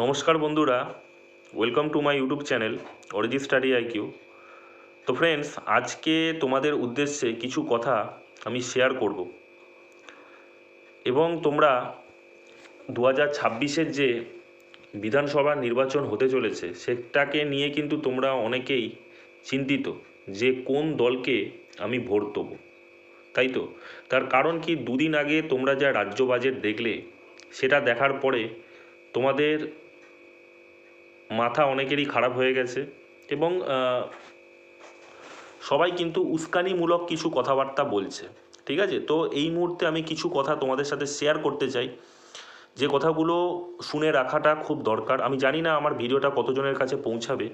নমস্কার বন্ধুরা, welcome to my YouTube channel অরিজি স্টাডি আইকিউ। তো ফ্রেন্ডস, আজকে তোমাদের উদ্দেশ্যে কিছু কথা আমি শেয়ার করব এবং তোমরা 2026-এর যে বিধানসভা নির্বাচন হতে চলেছে সেটাকে নিয়ে কিন্তু তোমরা অনেকেই চিন্তিত যে কোন দলকে আমি ভোট দেবো, তাই তো? তার কারণ কি, দুদিন আগে তোমরা যা রাজ্য বাজেট দেখলে সেটা দেখার পরে তোমাদের মাথা অনেকেরই খারাপ হয়ে গেছে এবং সবাই কিন্তু উস্কানিমূলক কিছু কথাবার্তা বলছে। ঠিক আছে, তো এই মুহূর্তে আমি কিছু কথা তোমাদের সাথে শেয়ার করতে চাই, যে কথাগুলো শুনে রাখাটা খুব দরকার। আমি জানি না আমার ভিডিওটা কতজনের কাছে পৌঁছাবে,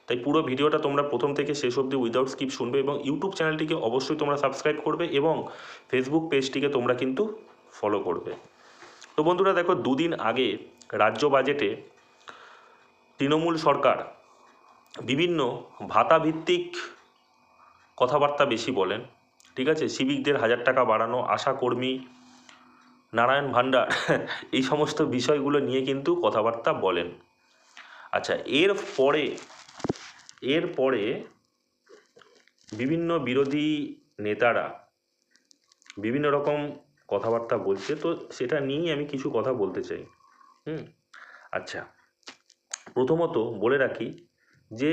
তাই পুরো ভিডিওটা তোমরা প্রথম থেকে শেষ অবধি উইদাউট স্কিপ শুনবে এবং ইউটিউব চ্যানেলটিকে অবশ্যই তোমরা সাবস্ক্রাইব করবে এবং ফেসবুক পেজটিকে তোমরা কিন্তু ফলো করবে। তো বন্ধুরা দেখো, দুদিন আগে রাজ্য বাজেটে তৃণমূল সরকার বিভিন্ন ভাতাভিত্তিক কথাবার্তা বেশি বলেন। ঠিক আছে, সিভিকদের 1000 টাকা বাড়ানো, আশাকর্মী, নারায়ণ ভান্ডার এই সমস্ত বিষয়গুলো নিয়ে কিন্তু কথাবার্তা বলেন। আচ্ছা, এরপরে বিভিন্ন বিরোধী নেতারা বিভিন্ন রকম কথাবার্তা বলছে, তো সেটা নিয়েই আমি কিছু কথা বলতে চাই। আচ্ছা, প্রথমত বলে রাখি যে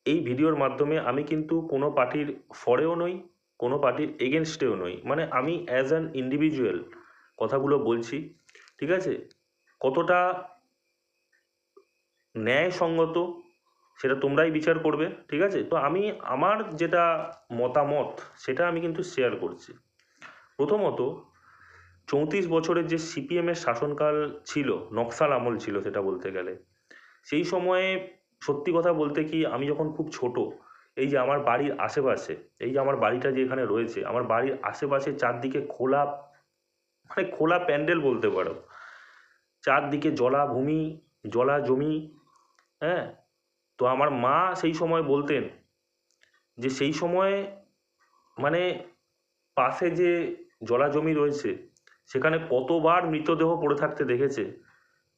এই ভিডিওর মাধ্যমে আমি কিন্তু কোনো পার্টির ফরেও নই, কোনো পার্টির এগেনস্টেও নই, মানে আমি অ্যাজ অ্যান ইন্ডিভিজুয়াল কথাগুলো বলছি। ঠিক আছে, কতটা ন্যায়সঙ্গত সেটা তোমরাই বিচার করবে। ঠিক আছে, তো আমি আমার যেটা মতামত সেটা আমি কিন্তু শেয়ার করছি। প্রথমত, 34 বছরের যে সিপিএমের শাসনকাল ছিল, নকশাল আমল ছিল সেটা বলতে গেলে, সেই সময়ে সত্যি কথা বলতে কি, আমি যখন খুব ছোট, এই যে আমার বাড়ির আশেপাশে, এই যে আমার বাড়িটা যে এখানে রয়েছে, আমার বাড়ির আশেপাশে চারদিকে খোলা, মানে খোলা প্যান্ডেল বলতে পারো, চারদিকে জলাভূমি, জলা জমি। হ্যাঁ, তো আমার মা সেই সময় বলতেন যে সেই সময়ে মানে পাশে যে জলা জমি রয়েছে সেখানে কতবার মৃতদেহ পড়ে থাকতে দেখেছে,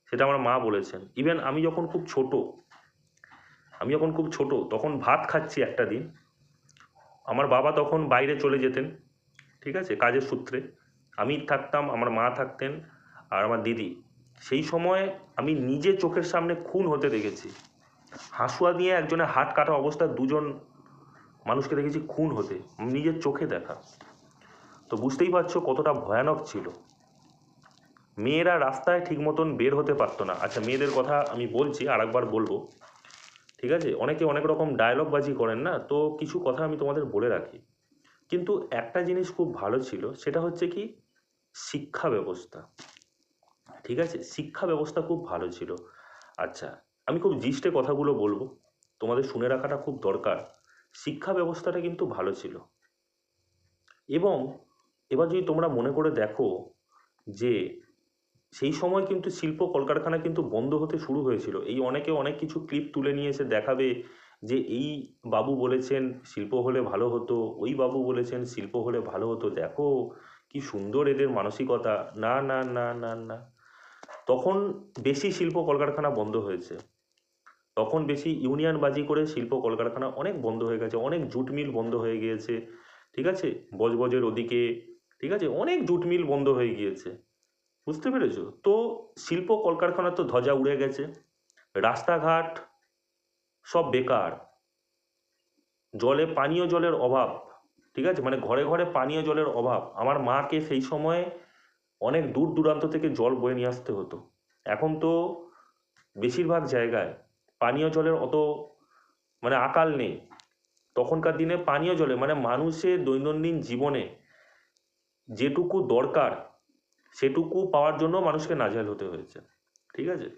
সেটা আমার মা বলেছেন। ইভেন আমি যখন খুব ছোট তখন ভাত খাচ্ছি একটা দিন, আমার বাবা তখন বাইরে চলে যেতেন, ঠিক আছে, কাজের সূত্রে। আমি থাকতাম, আমার মা থাকতেন আর আমার দিদি। সেই সময় আমি নিজে চোখের সামনে খুন হতে দেখেছি। হাঁসুয়া দিয়ে একজনের হাত কাটা অবস্থায় দুজন মানুষকে দেখেছি খুন হতে, নিজের চোখে দেখা। তো বুঝতেই পারছো কতটা ভয়ানক ছিল। মেয়েরা রাস্তায় ঠিক মতন বের হতে পারতো না। আচ্ছা, মেয়েদের কথা আমি বলছি, আরেকবার বলবো। ঠিক আছে, অনেকে অনেক রকম ডায়লগবাজি করেন না, তো কিছু কথা আমি তোমাদের বলে রাখি। কিন্তু একটা জিনিস খুব ভালো ছিল, সেটা হচ্ছে কি, শিক্ষা ব্যবস্থা। ঠিক আছে, শিক্ষা ব্যবস্থা খুব ভালো ছিল। আচ্ছা, আমি খুব জিস্টে কথাগুলো বলবো, তোমাদের শুনে রাখাটা খুব দরকার। শিক্ষা ব্যবস্থাটা কিন্তু ভালো ছিল। এবং এবার যদি তোমরা মনে করে দেখো যে সেই সময় কিন্তু শিল্প কলকারখানা কিন্তু বন্ধ হতে শুরু হয়েছিল। এই অনেকে অনেক কিছু ক্লিপ তুলে নিয়ে এসে দেখাবে যে এই বাবু বলেছেন শিল্প হলে ভালো হতো, ওই বাবু বলেছেন শিল্প হলে ভালো হতো, দেখো কি সুন্দর এদের মানসিকতা। না না না না না, তখন বেশি শিল্প কলকারখানা বন্ধ হয়েছে, তখন বেশি ইউনিয়নবাজি করে শিল্প কলকারখানা অনেক বন্ধ হয়ে গেছে, অনেক জুট মিল বন্ধ হয়ে গিয়েছে। ঠিক আছে, বজবজের ওদিকে, ঠিক আছে, অনেক জুট মিল বন্ধ হয়ে গিয়েছে। বুঝতে পেরেছো? তো শিল্প কলকারখানার তো ধ্বজা উড়ে গেছে, রাস্তাঘাট সব বেকার, পানীয় জলের অভাব। ঠিক আছে, মানে ঘরে ঘরে পানীয় জলের অভাব। আমার মাকে সেই সময়ে অনেক দূর দূরান্ত থেকে জল বয়ে নিয়ে আসতে হতো। এখন তো বেশিরভাগ জায়গায় পানীয় জলের অত মানে আকাল নেই। তখনকার দিনে পানীয় জলে মানে মানুষের দৈনন্দিন জীবনে যেটুকু দরকার সেটুকু পাওয়ার জন্য মানুষকে নাজেহাল হতে হয়েছে। ঠিক আছে,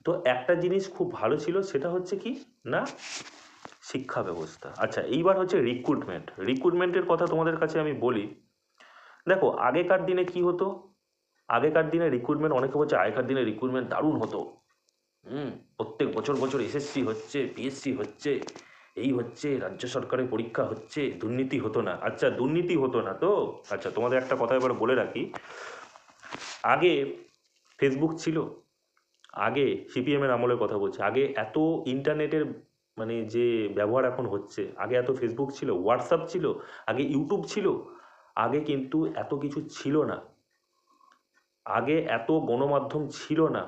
তো একটা জিনিস খুব ভালো ছিল, সেটা হচ্ছে কি না, শিক্ষা ব্যবস্থা। আচ্ছা, এইবার হচ্ছে রিক্রুটমেন্টের কথা তোমাদের কাছে আমি বলি। দেখো, আগেকার দিনে কি হতো, আগেকার দিনে রিক্রুটমেন্ট, অনেকে বলছে আগেকার দিনে রিক্রুটমেন্ট দারুণ হতো। প্রত্যেক বছর বছর এসএসসি হচ্ছে, পিএসসি হচ্ছে, এই হচ্ছে, রাজ্য সরকারের পরীক্ষা হচ্ছে, দুর্নীতি হতো না। আচ্ছা, দুর্নীতি হতো না তো? আচ্ছা, তোমাদের একটা কথা এবার বলে রাখি, আগে ফেসবুক ছিল, আগে সিপিএমের আমলের কথা বলছি, আগে এত ইন্টারনেটের মানে যে ব্যবহার এখন হচ্ছে, আগে এত ফেসবুক ছিল, হোয়াটসঅ্যাপ ছিল, আগে ইউটিউব ছিল, আগে কিন্তু এত কিছু ছিল না, আগে এত গণমাধ্যম ছিল না।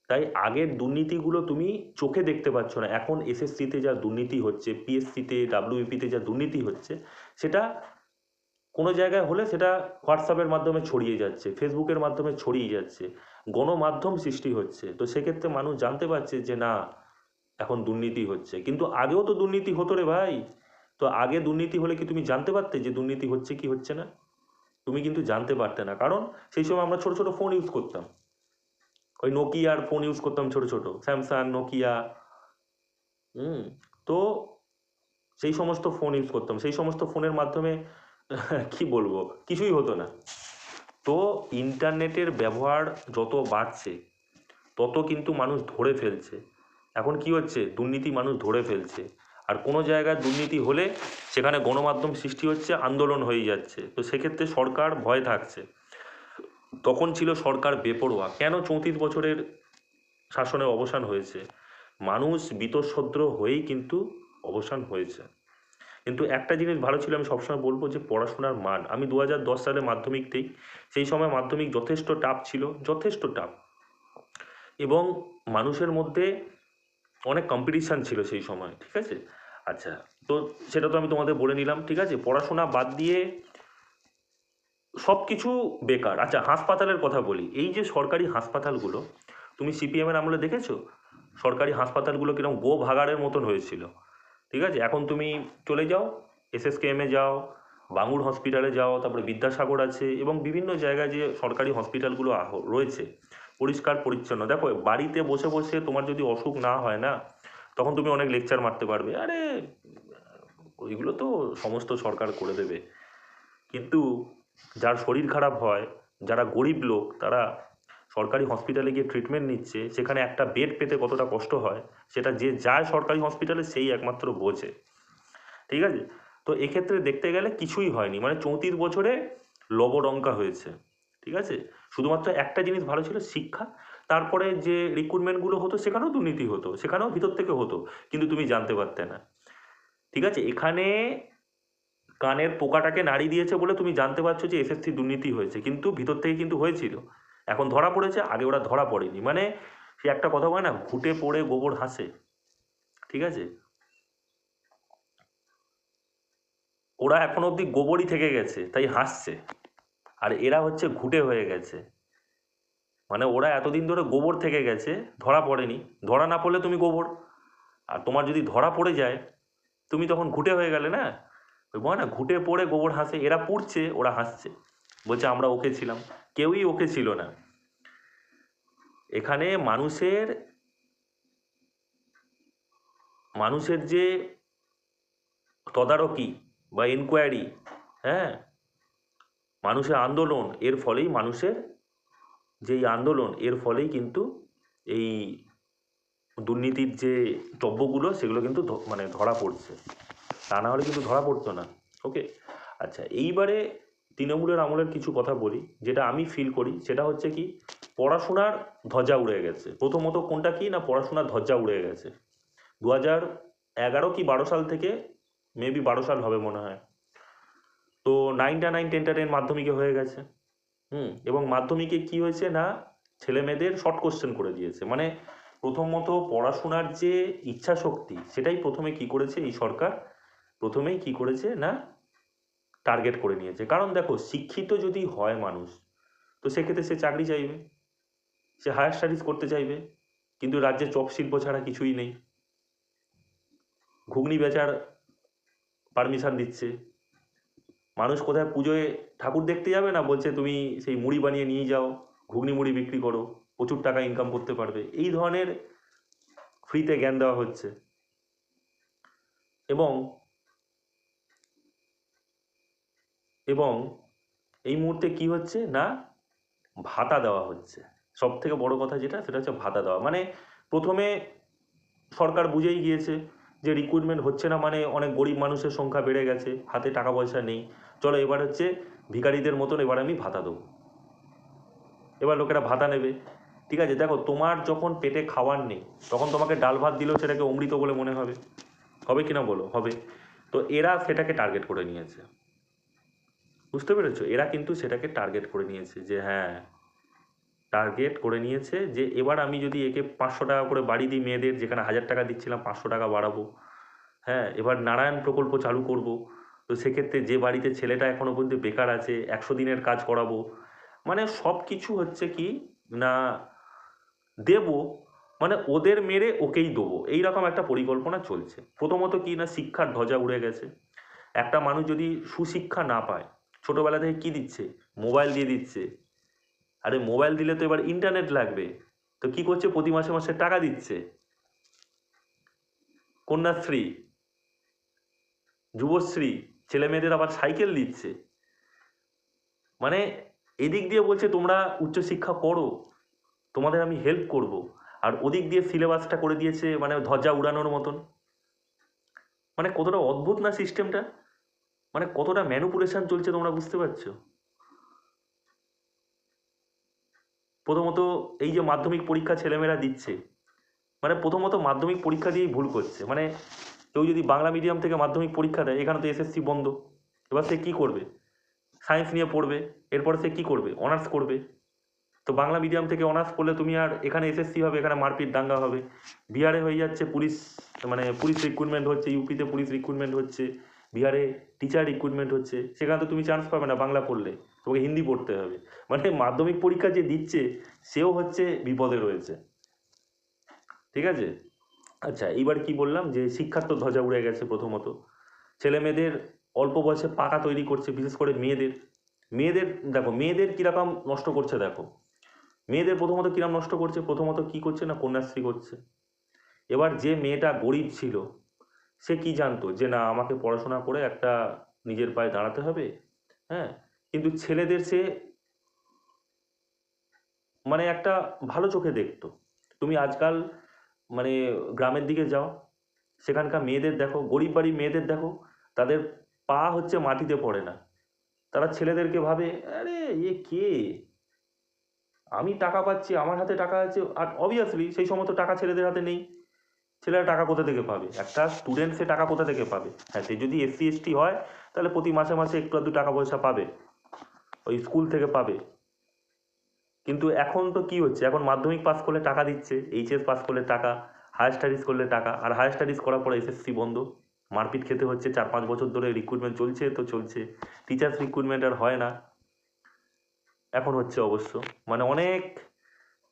তাই আগের দুর্নীতিগুলো তুমি চোখে দেখতে পাচ্ছ না। এখন এসএসসিতে যা দুর্নীতি হচ্ছে, পিএসসিতে ডাব্লিউবিপিতে যা দুর্নীতি হচ্ছে, সেটা কোনো জায়গায় হলে সেটা হোয়াটসঅ্যাপের মাধ্যমে ছড়িয়ে যাচ্ছে, ফেসবুকের মাধ্যমে ছড়িয়ে যাচ্ছে, গণমাধ্যম সৃষ্টি হচ্ছে। তো সেক্ষেত্রে মানুষ জানতে পারছে যে না, এখন দুর্নীতি হচ্ছে। কিন্তু আগেও তো দুর্নীতি হতো রে ভাই। তো আগে দুর্নীতি হলে কি তুমি জানতে পারতে যে দুর্নীতি হচ্ছে কি হচ্ছে না? তুমি কিন্তু জানতে পারতে না, কারণ সেই সময় আমরা ছোট ছোট ফোন ইউজ করতাম, ওই নোকিয়ার ফোন ইউজ করতাম, ছোট ছোট স্যামসাং, নোকিয়া। হুম। তো সেই সমস্ত ফোন ইউজ করতাম, সেই সমস্ত ফোনের মাধ্যমে কি বলবো, কিছুই হতো না। তো ইন্টারনেটের ব্যবহার যত বাড়ছে তত কিন্তু মানুষ ধরে ফেলছে। এখন কি হচ্ছে, দুর্নীতি মানুষ ধরে ফেলছে, আর কোনো জায়গায় দুর্নীতি হলে সেখানে গণমাধ্যম সৃষ্টি হচ্ছে, আন্দোলন হয়ে যাচ্ছে। তো সেক্ষেত্রে সরকার ভয় থাকছে। তখন ছিল সরকার বেপরোয়া। কেন 34 বছরের শাসনের অবসান হয়েছে? মানুষ বীতশ্রদ্ধ হয়েই কিন্তু অবসান হয়েছে। কিন্তু একটা জিনিস ভালো ছিল, আমি সবসময় বলবো, যে পড়াশোনার মান। আমি 2010 সালে মাধ্যমিক দিই, সেই সময় মাধ্যমিক যথেষ্ট টাফ ছিল, যথেষ্ট টাফ, এবং মানুষের মধ্যে অনেক কম্পিটিশান ছিল সেই সময়, ঠিক আছে? আচ্ছা, তো সেটা তো আমি তোমাদের বলে নিলাম, ঠিক আছে? পড়াশোনা বাদ দিয়ে সব কিছু বেকার। আচ্ছা, হাসপাতালের কথা বলি। এই যে সরকারি হাসপাতালগুলো, তুমি সিপিএমের আমলে দেখেছো সরকারি হাসপাতালগুলো কিরকম গো ভাগাড়ের মতন হয়েছিল, ঠিক আছে? এখন তুমি চলে যাও, এসএসকেএমে যাও, বাঙুর হসপিটালে যাও, তারপরে বিদ্যাসাগর আছে, এবং বিভিন্ন জায়গায় যে সরকারি হসপিটালগুলো রয়েছে, পরিষ্কার পরিচ্ছন্ন। দেখো, বাড়িতে বসে বসে তোমার যদি অসুখ না হয় না, তখন তুমি অনেক লেকচার মারতে পারবে, আরে ওইগুলো তো সমস্ত সরকার করে দেবে। কিন্তু যার শরীর খারাপ হয়, যারা গরিব লোক, তারা সরকারি হসপিটালে গিয়ে ট্রিটমেন্ট নিচ্ছে, সেখানে একটা বেড পেতে কতটা কষ্ট হয়, সেটা যে যায় সরকারি হসপিটালে সেই একমাত্র বোঝে, ঠিক আছে? তো এক্ষেত্রে দেখতে গেলে কিছুই হয়নি, মানে 34 বছরে লবডঙ্কা হয়েছে, ঠিক আছে? শুধুমাত্র একটা জিনিস ভালো ছিল, শিক্ষা। তারপরে যে রিক্রুটমেন্টগুলো হতো সেখানেও দুর্নীতি হতো, সেখানেও ভিতর থেকে হতো, কিন্তু তুমি জানতে পারতে না, ঠিক আছে? এখানে কানের পোকাটাকে নাড়ি দিয়েছে বলে তুমি জানতে পারছো যে এসএসসি দুর্নীতি হয়েছে, কিন্তু ভিতর থেকে কিন্তু হয়েছিল। এখন ধরা পড়েছে, আগে ওরা ধরা পড়েনি। মানে সে একটা কথা বলে না, ঘুঁটে পড়ে গোবর হাসে, ঠিক আছে? ওরা এখন অবধি গোবরই থেকে গেছে, তাই হাসছে। আর এরা হচ্ছে ঘুঁটে হয়ে গেছে, মানে ওরা এতদিন ধরে গোবর থেকে গেছে, ধরা পড়েনি। ধরা না পড়লে তুমি গোবর, আর তোমার যদি ধরা পড়ে যায় তুমি তখন ঘুঁটে হয়ে গেলে না। ওই বলে না, ঘুঁটে পড়ে গোবর হাসে। এরা পুড়ছে, ওরা হাসছে, বলছে আমরা ওকে ছিলাম। কেউই ওকে ছিল না। এখানে মানুষের মানুষের যে তদারকি বা এনকোয়ারি, হ্যাঁ, মানুষের আন্দোলন, এর ফলেই মানুষের যেই আন্দোলন, এর ফলেই কিন্তু এই দুর্নীতির যে দ্রব্যগুলো সেগুলো কিন্তু মানে ধরা পড়ছে, তা না হলে কিন্তু ধরা পড়তো না। ওকে, আচ্ছা, এইবারে তৃণমূলের আমলের কিছু কথা বলি, যেটা আমি ফিল করি, সেটা হচ্ছে কি, পড়াশোনার ধ্বজা উড়ে গেছে। প্রথমত কোনটা কি না, পড়াশোনার ধ্বজা উড়ে গেছে। 2011 কি 12 সাল থেকে, মেবি 12 সাল হবে মনে হয়, তো 9টা 9, 10টা 10 মাধ্যমিকে হয়ে গেছে। এবং মাধ্যমিকে কি হয়েছে না, ছেলে মেয়েদের শর্ট কোশ্চেন করে দিয়েছে। মানে প্রথমত পড়াশোনার যে ইচ্ছা শক্তি, সেটাই প্রথমে কি করেছে এই সরকার, প্রথমেই কি করেছে না, টার্গেট করে নিয়েছে। কারণ দেখো, শিক্ষিত যদি হয় মানুষ, তো সেক্ষেত্রে সে চাকরি চাইবে, সে হায়ার স্টাডিজ করতে চাইবে। কিন্তু রাজ্যে চপ শিল্প ছাড়া কিছুই নেই। ঘুগনি বেচার পারমিশন দিচ্ছে। মানুষ কোথায় পুজোয় ঠাকুর দেখতে যাবে না, বলছে তুমি সেই মুড়ি বানিয়ে নিয়ে যাও, ঘুগনি মুড়ি বিক্রি করো, প্রচুর টাকা ইনকাম করতে পারবে। এই ধরনের ফ্রিতে জ্ঞান দেওয়া হচ্ছে। এবং এবং এই মুহূর্তে কি হচ্ছে না, ভাতা দেওয়া হচ্ছে। সব থেকে বড় কথা যেটা, সেটা হচ্ছে ভাতা দেওয়া। মানে প্রথমে সরকার বুঝেই গিয়েছে যে রিক্রুটমেন্ট হচ্ছে না, মানে অনেক গরিব মানুষের সংখ্যা বেড়ে গেছে, হাতে টাকা পয়সা নেই, চলো এবার হচ্ছে ভিখারিদের মতন এবার আমি ভাতা দেবো। এবার লোকেরা ভাতা নেবে। ঠিক আছে, দেখো তোমার যখন পেটে খাওয়ার নেই তখন তোমাকে ডাল ভাত দিলেও সেটাকে অমৃত বলে মনে হবে, হবে কি না বলো, হবে। তো এরা সেটাকে টার্গেট করে নিয়েছে, বুঝতে পেরেছো? এরা কিন্তু সেটাকে টার্গেট করে নিয়েছে যে হ্যাঁ, টার্গেট করে নিয়েছে যে এবার আমি যদি একে 500 টাকা করে বাড়ি দিই মেয়েদের, যেখানে 1000 টাকা দিচ্ছিলাম 500 টাকা বাড়াবো। হ্যাঁ, এবার নারায়ণ প্রকল্প চালু করব। তো সেক্ষেত্রে যে বাড়িতে ছেলেটা এখনও পর্যন্ত বেকার আছে 100 দিনের কাজ করাবো। মানে সব কিছু হচ্ছে কি না, দেব মানে ওদের মেরে ওকেই দেবো, এইরকম একটা পরিকল্পনা চলছে। প্রথমত কি না, শিক্ষার ধ্বজা উড়ে গেছে। একটা মানুষ যদি সুশিক্ষা না পায়, ছোটোবেলা থেকে কী দিচ্ছে, মোবাইল দিয়ে দিচ্ছে। আরে মোবাইল দিলে তো এবার ইন্টারনেট লাগবে, তো কি করছে, প্রতি মাসে মাসে টাকা দিচ্ছে, কন্যাশ্রী, যুবশ্রী, ছেলে মেয়েদের আবার সাইকেল দিচ্ছে। মানে এদিক দিয়ে বলছে তোমরা উচ্চশিক্ষা করো, তোমাদের আমি হেল্প করব, আর ওদিক দিয়ে সিলেবাসটা করে দিয়েছে মানে ধ্বজা উড়ানোর মতন। মানে কতটা অদ্ভুত না সিস্টেমটা, মানে কতটা ম্যানুপুলেশন চলছে তোমরা বুঝতে পারছো? প্রথমত এই যে মাধ্যমিক পরীক্ষা ছেলেমেয়েরা দিচ্ছে, মানে প্রথমত মাধ্যমিক পরীক্ষা দিয়েই ভুল করছে। মানে কেউ যদি বাংলা মিডিয়াম থেকে মাধ্যমিক পরীক্ষা দেয়, এখানে তো এসএসসি বন্ধ, এবার সে কী করবে, সায়েন্স নিয়ে পড়বে, এরপরে সে কী করবে, অনার্স করবে। তো বাংলা মিডিয়াম থেকে অনার্স করলে তুমি আর এখানে এসএসসি হবে, এখানে মারপিট দাঙ্গা হবে। বিহারে হয়ে যাচ্ছে পুলিশ, মানে পুলিশ রিক্রুটমেন্ট হচ্ছে, ইউপিতে পুলিশ রিক্রুটমেন্ট হচ্ছে, বিহারে টিচার রিক্রুটমেন্ট হচ্ছে, সেখানে তো তুমি চান্স পাবে না বাংলা পড়লে, তোমাকে হিন্দি পড়তে হবে। মানে মাধ্যমিক পরীক্ষা যে দিচ্ছে সেও হচ্ছে বিপদে রয়েছে, ঠিক আছে? আচ্ছা, এইবার কি বললাম যে শিক্ষার তো ধ্বজা উড়ে গেছে। প্রথমত ছেলে মেয়েদের অল্প বয়সে পাকা তৈরি করছে, বিশেষ করে মেয়েদের। মেয়েদের দেখো, মেয়েদের কীরকম নষ্ট করছে দেখো। মেয়েদের প্রথমত কিরম নষ্ট করছে, প্রথমত কি করছে না, কন্যাশ্রী করছে। এবার যে মেয়েটা গরিব ছিল, সে কি জানতো যে না আমাকে পড়াশোনা করে একটা নিজের পায়ে দাঁড়াতে হবে। হ্যাঁ, কিন্তু ছেলেদের সে মানে একটা ভালো চোখে দেখতো। তুমি আজকাল মানে গ্রামের দিকে যাও, সেখানকার মেয়েদের দেখো, গরিব বাড়ির মেয়েদের দেখো, তাদের পা হচ্ছে মাটিতে পড়ে না। তারা ছেলেদেরকে ভাবে আরে এ কে, আমি টাকা পাচ্ছি, আমার হাতে টাকা আছে। আর অবভিয়াসলি সেই সমস্ত টাকা ছেলেদের হাতে নেই। ছেলেরা টাকা কোথা থেকে পাবে, একটা স্টুডেন্ট সে টাকা কোথা থেকে পাবে? হ্যাঁ, সে যদি এসসি এসটি হয় তাহলে প্রতি মাসে মাসে একটু আধটু টাকা পয়সা পাবে, ওই স্কুল থেকে পাবে। কিন্তু এখন তো কি হচ্ছে, এখন মাধ্যমিক পাস করলে টাকা দিচ্ছে, এইচএস পাস করলে টাকা, হায়ার স্টাডিজ করলে টাকা, আর হায়ার স্টাডিজ করার পরে এসএসসি বন্ধ, মারপিট খেতে হচ্ছে। 4-5 বছর ধরে রিক্রুটমেন্ট চলছে তো চলছে, টিচার্স রিক্রুটমেন্ট আর হয় না। এখন হচ্ছে অবশ্য, মানে অনেক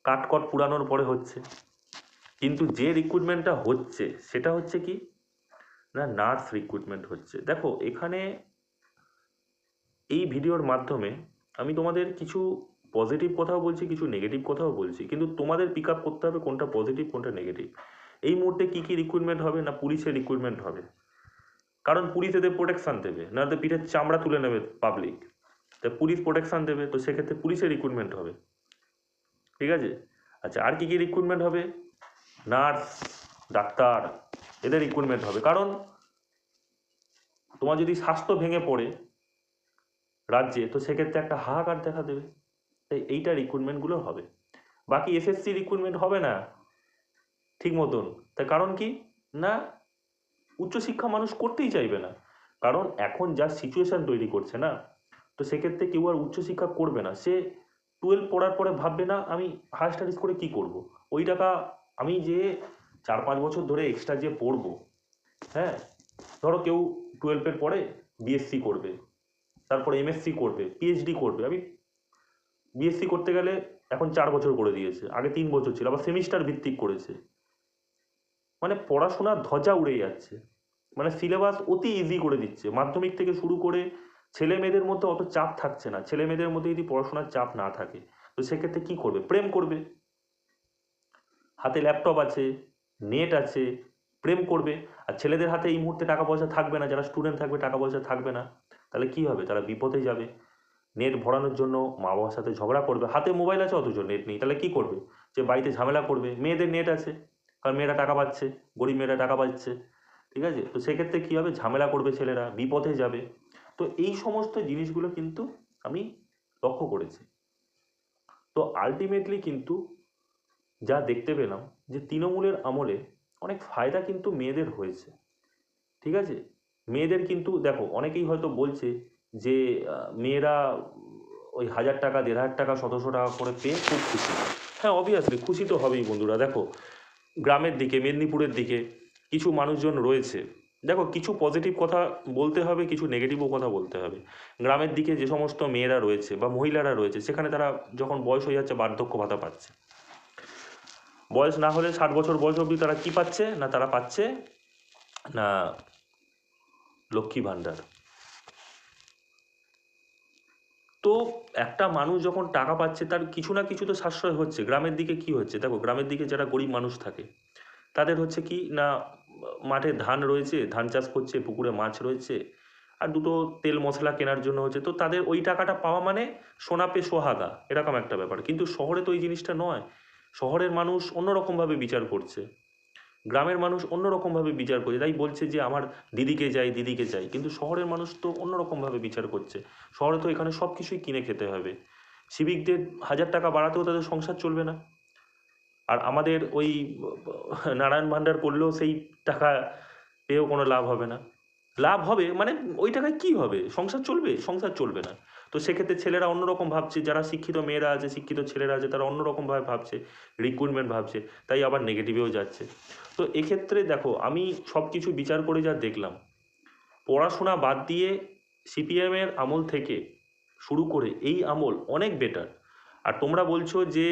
কাটকট পুরানোর পরে হচ্ছে। কিন্তু যে রিক্রুটমেন্টটা হচ্ছে সেটা হচ্ছে কি না, নার্স রিক্রুটমেন্ট হচ্ছে। দেখো এখানে এই ভিডিওর মাধ্যমে আমি তোমাদের কিছু পজিটিভ কথাও বলছি, কিছু নেগেটিভ কথাও বলছি, কিন্তু তোমাদের পিক আপ করতে হবে কোনটা পজিটিভ কোনটা নেগেটিভ। এই মুহূর্তে কী কী রিক্রুটমেন্ট হবে না, পুলিশের রিক্রুটমেন্ট হবে, কারণ পুলিশ এদের প্রোটেকশান দেবে, নাহলে পিঠের চামড়া তুলে নেবে পাবলিক। তাই পুলিশ প্রোটেকশান দেবে, তো সেক্ষেত্রে পুলিশের রিক্রুটমেন্ট হবে, ঠিক আছে? আচ্ছা, আর কী কী রিক্রুটমেন্ট হবে, নার্স, ডাক্তার, এদের রিক্রুটমেন্ট হবে। কারণ তোমার যদি স্বাস্থ্য ভেঙে পড়ে রাজ্যে, তো সেক্ষেত্রে একটা হাহাকার দেখা দেবে। তাই এইটা রিক্রুটমেন্টগুলো হবে। বাকি এসএসসি রিক্রুটমেন্ট হবে না ঠিক মতন। তার কারণ কি না, উচ্চশিক্ষা মানুষ করতেই চাইবে না। কারণ এখন যা সিচুয়েশান তৈরি করছে না, তো সেক্ষেত্রে কেউ আর উচ্চশিক্ষা করবে না। সে 12 পড়ার পরে ভাববে না আমি হায়ার স্টাডিজ করে কি করব। ওই টাকা আমি যে 4-5 বছর ধরে এক্সট্রা যে পড়বো, হ্যাঁ, ধরো কেউ 12-এর পরে বিএসসি করবে, তারপরে এমএসসি করবে, পিএইচডি করবে। আমি বিএসসি করতে গেলে এখন 4 বছর করে দিয়েছে, আগে 3 বছর ছিল, আবার সেমিস্টার ভিত্তিক করেছে। মানে পড়াশোনার ধ্বজা উড়ে যাচ্ছে, মানে সিলেবাস অতি ইজি করে দিচ্ছে। মাধ্যমিক থেকে শুরু করে ছেলে মেয়েদের মধ্যে অত চাপ থাকছে না। ছেলে মেয়েদের মধ্যে যদি পড়াশোনার চাপ না থাকে, তো সেক্ষেত্রে কী করবে, প্রেম করবে। হাতে ল্যাপটপ আছে, নেট আছে, প্রেম করবে। আর ছেলেদের হাতে এই মুহূর্তে টাকা পয়সা থাকবে না, যারা স্টুডেন্ট থাকবে টাকা পয়সা থাকবে না, তাহলে কী হবে, তারা বিপদে যাবে। নেট ভরানোর জন্য মা বাবার সাথে ঝগড়া করবে, হাতে মোবাইল আছে অথচ নেট নেই, তাহলে কী করবে, যে বাড়িতে ঝামেলা করবে। মেয়েদের নেট আছে, কারণ মেয়েরা টাকা পাচ্ছে, গরিব মেয়েরা টাকা পাচ্ছে, ঠিক আছে? তো সেক্ষেত্রে কী হবে, ঝামেলা করবে ছেলেরা, বিপথে যাবে। তো এই সমস্ত জিনিসগুলো কিন্তু আমি লক্ষ্য করেছি। তো আলটিমেটলি কিন্তু যা দেখতে পেলাম যে তৃণমূলের আমলে অনেক ফায়দা কিন্তু মেয়েদের হয়েছে, ঠিক আছে? মেয়েদের কিন্তু দেখো অনেকেই হয়তো বলছে যে মেয়েরা ওই 1000 টাকা 1500 টাকা 1700 টাকা করে পেয়ে খুব খুশি। হ্যাঁ, অবভিয়াসলি খুশি তো হবেই বন্ধুরা। দেখো গ্রামের দিকে মেদিনীপুরের দিকে কিছু মানুষজন রয়েছে, দেখো কিছু পজিটিভ কথা বলতে হবে, কিছু নেগেটিভও কথা বলতে হবে। গ্রামের দিকে যে সমস্ত মেয়েরা রয়েছে বা মহিলারা রয়েছে, সেখানে তারা যখন বয়স হয়ে যাচ্ছে বার্ধক্য ভাতা পাচ্ছে। বয়স না হলে 60 বছর বয়স অবধি তারা কি পাচ্ছে না, তারা পাচ্ছে না লক্ষ্মী ভাণ্ডার। তো একটা মানুষ যখন টাকা পাচ্ছে তার কিছু না কিছু তো সাশ্রয় হচ্ছে। গ্রামের দিকে কি হচ্ছে দেখো, গ্রামের দিকে যারা গরিব মানুষ থাকে তাদের হচ্ছে কি না, মাঠে ধান রয়েছে, ধান চাষ করছে, পুকুরে মাছ রয়েছে, আর দুটো তেল মশলা কেনার জন্য হচ্ছে, তো তাদের ওই টাকাটা পাওয়া মানে সোনা পে সোহাগা, এরকম একটা ব্যাপার। কিন্তু শহরে তো এই জিনিসটা নয়। শহরের মানুষ অন্যরকমভাবে বিচার করছে, গ্রামের মানুষ অন্যরকমভাবে বিচার করছে, তাই বলছে যে আমার দিদিকে যাই দিদিকে চাই। কিন্তু শহরের মানুষ তো অন্যরকমভাবে বিচার করছে। শহরে তো এখানে সব কিছুই কিনে খেতে হবে। সিভিকদের 1000 টাকা বাড়াতেও তাদের সংসার চলবে না। আর আমাদের ওই নারায়ণ ভাণ্ডার করলেও সেই টাকা পেয়েও কোনো লাভ হবে না। লাভ হবে মানে ওই টাকায় কী হবে, সংসার চলবে? সংসার চলবে না। তো সেক্ষেত্রে ছেলেরা অন্যরকম ভাবছে, যারা শিক্ষিত মেয়েরা আছে, শিক্ষিত ছেলেরা আছে, তারা অন্যরকমভাবে ভাবছে, রিক্রুটমেন্ট ভাবছে, তাই আবার নেগেটিভেও যাচ্ছে। তো এক্ষেত্রে দেখো আমি সব কিছু বিচার করে যা দেখলাম, পড়াশোনা বাদ দিয়ে সিপিএমের আমল থেকে শুরু করে এই আমল অনেক বেটার। আর তোমরা বলছো যে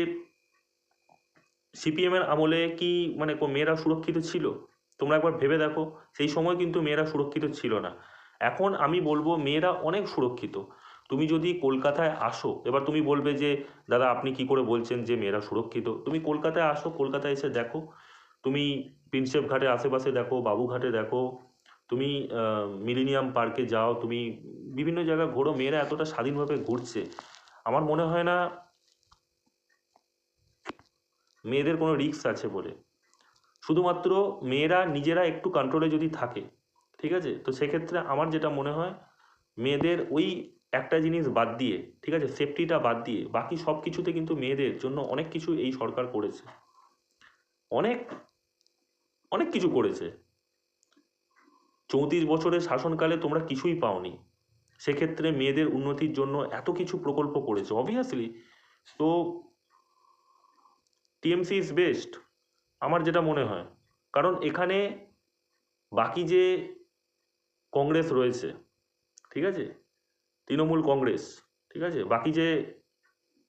সিপিএমের আমলে কি মানে মেয়েরা সুরক্ষিত ছিল? তোমরা একবার ভেবে দেখো, সেই সময় কিন্তু মেয়েরা সুরক্ষিত ছিল না। এখন আমি বলবো মেয়েরা অনেক সুরক্ষিত। তুমি যদি কলকাতায় আসো, এবার তুমি বলবে যে দাদা আপনি কি করে বলছেন যে মেয়েরা সুরক্ষিত? তুমি কলকাতায় আসো, কলকাতায় এসে দেখো, তুমি প্রিন্সেপ ঘাটের আশেপাশে দেখো, বাবুঘাটে দেখো, তুমি মিলেনিয়াম পার্কে যাও, তুমি বিভিন্ন জায়গায় ঘোরো, মেয়েরা এতটা স্বাধীনভাবে ঘুরছে। আমার মনে হয় না মেয়েদের কোনো রিস্ক আছে বলে। শুধুমাত্র মেয়েরা নিজেরা একটু কন্ট্রোলে যদি থাকে, ঠিক আছে, তো সেক্ষেত্রে আমার যেটা মনে হয় মেয়েদের ওই একটা জিনিস বাদ দিয়ে, ঠিক আছে, সেফটিটা বাদ দিয়ে বাকি সব কিছুতে কিন্তু মেয়েদের জন্য অনেক কিছু এই সরকার করেছে। অনেক অনেক কিছু করেছে। 34 বছরের শাসনকালে তোমরা কিছুই পাওনি, সেক্ষেত্রে মেয়েদের উন্নতির জন্য এত কিছু প্রকল্প করেছে অবভিয়াসলি। তো টিএমসি ইজ বেস্ট আমার যেটা মনে হয়। কারণ এখানে বাকি যে কংগ্রেস রয়েছে, ঠিক আছে, তৃণমূল কংগ্রেস, ঠিক আছে, বাকি যে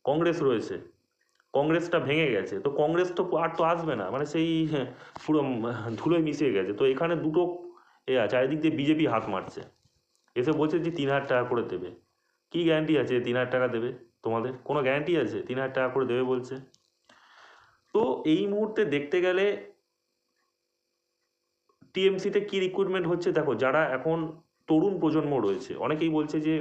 কংগ্রেস রয়েছে, কংগ্রেসটা ভেঙে গেছে, তো কংগ্রেস তো আর তো আসবে না, মানে সেই পুরো ধুলোয় মিশিয়ে গেছে। তো এখানে দুটো চারিদিক দিয়ে বিজেপি হাত মারছে, এসে বলছে যে 3000 টাকা করে দেবে। কি গ্যারান্টি আছে 3000 টাকা দেবে? তোমাদের কোনো গ্যারান্টি আছে 3000 টাকা করে দেবে বলছে? তো এই মুহূর্তে দেখতে গেলে টিএমসিতে কি রিক্রুটমেন্ট হচ্ছে দেখো, যারা এখন তরুণ প্রজন্ম রয়েছে, অনেকেই বলছে যে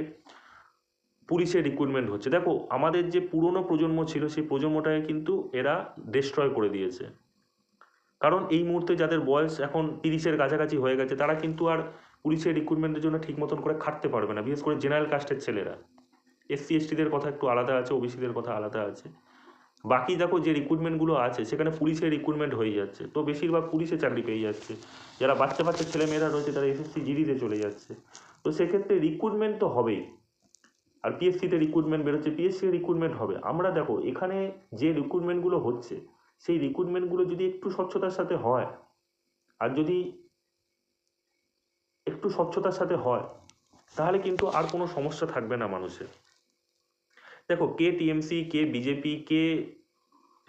পুলিশের রিক্রুটমেন্ট হচ্ছে। দেখো আমাদের যে পুরনো প্রজন্ম ছিল সেই প্রজন্মটাকে কিন্তু এরা ডিস্ট্রয় করে দিয়েছে। কারণ এই মুহূর্তে যাদের বয়স এখন 30-এর কাছাকাছি হয়ে গেছে, তারা কিন্তু আর পুলিশের রিক্রুটমেন্টের জন্য ঠিক মতন করে খাটতে পারবে না, বিশেষ করে জেনারেল কাস্টের ছেলেরা। এসসি এসটিদের কথা একটু আলাদা আছে, ওবিসিদের কথা আলাদা আছে। বাকি দেখো যে রিক্রুটমেন্টগুলো আছে সেখানে পুলিশের রিক্রুটমেন্ট হয়ে যাচ্ছে, তো বেশিরভাগ পুলিশে চাকরি পেয়ে যাচ্ছে। যারা বাচ্চা বাচ্চা ছেলেমেয়েরা রয়েছে তারা এসএসসি জিডিতে চলে যাচ্ছে। তো সেক্ষেত্রে রিক্রুটমেন্ট তো হবেই। আর পিএসসিতে রিক্রুটমেন্ট বেরোচ্ছে, পিএসসি রিক্রুটমেন্ট হবে। আমরা দেখো এখানে যে রিক্রুটমেন্টগুলো হচ্ছে সেই রিক্রুটমেন্টগুলো যদি একটু স্বচ্ছতার সাথে হয়, আর যদি একটু স্বচ্ছতার সাথে হয়, তাহলে কিন্তু আর কোনো সমস্যা থাকবে না মানুষের। দেখো কে টিএমসি, কে বিজেপি, কে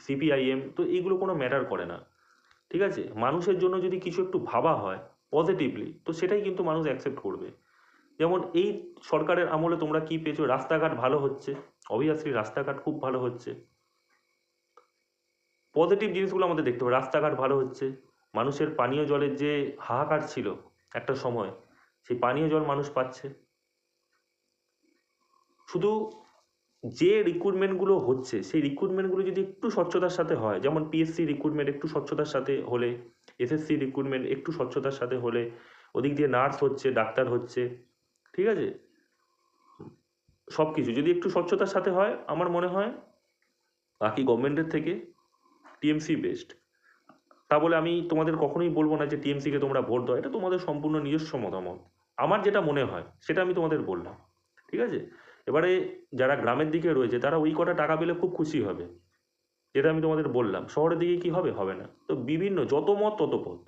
সিপিআইএম, তো এইগুলো কোনো ম্যাটার করে না, ঠিক আছে। মানুষের জন্য যদি কিছু একটু ভাবা হয় পজিটিভলি, তো সেটাই কিন্তু মানুষ অ্যাকসেপ্ট করবে। যেমন এই সরকারের আমলে তোমরা কি পেয়েছো? রাস্তাঘাট ভালো হচ্ছে, অবভিয়াসলি রাস্তাঘাট খুব ভালো হচ্ছে। পজিটিভ জিনিসগুলো আমাদের দেখতে হবে, রাস্তাঘাট ভালো হচ্ছে, মানুষের পানীয় জলের যে হাহাকার ছিল একটা সময়, সেই পানীয় জল মানুষ পাচ্ছে। শুধু যে রিক্রুটমেন্টগুলো হচ্ছে সেই রিক্রুটমেন্টগুলো যদি একটু স্বচ্ছতার সাথে হয়, যেমন পিএসসি রিক্রুটমেন্ট একটু স্বচ্ছতার সাথে হলে, এসএসসি রিক্রুটমেন্ট একটু স্বচ্ছতার সাথে হলে, ওদিক দিয়ে নার্স হচ্ছে, ডাক্তার হচ্ছে, ঠিক আছে, সব কিছু যদি একটু স্বচ্ছতার সাথে হয়, আমার মনে হয় বাকি গভর্নমেন্টের থেকে টিএমসি বেস্ট। তা বলে আমি তোমাদের কখনোই বলবো না যে টিএমসিকে তোমরা ভোট দাও, এটা তোমাদের সম্পূর্ণ নিজস্ব মতামত। আমার যেটা মনে হয় সেটা আমি তোমাদের বললাম, ঠিক আছে? এবারে যারা গ্রামের দিকে রয়েছে তারা ওই কটা টাকা পেলে খুব খুশি হবে, যেটা আমি তোমাদের বললাম। শহরের দিকে কি হবে? হবে না। তো বিভিন্ন যত মত তত পথ,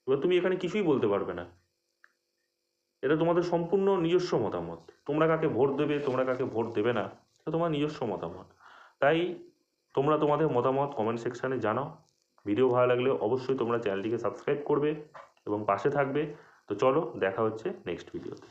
এবার তুমি এখানে কিছুই বলতে পারবে না। এটা তোমাদের সম্পূর্ণ নিজস্ব মতামত। তোমরা কাকে ভোট দেবে, তোমরা কাকে ভোট দেবে না, এটা তোমার নিজস্ব মতামত। তাই তোমরা তোমাদের মতামত কমেন্ট সেকশানে জানাও। ভিডিও ভালো লাগলে অবশ্যই তোমরা চ্যানেলটিকে সাবস্ক্রাইব করবে এবং পাশে থাকবে। তো চলো, দেখা হচ্ছে নেক্সট ভিডিওতে।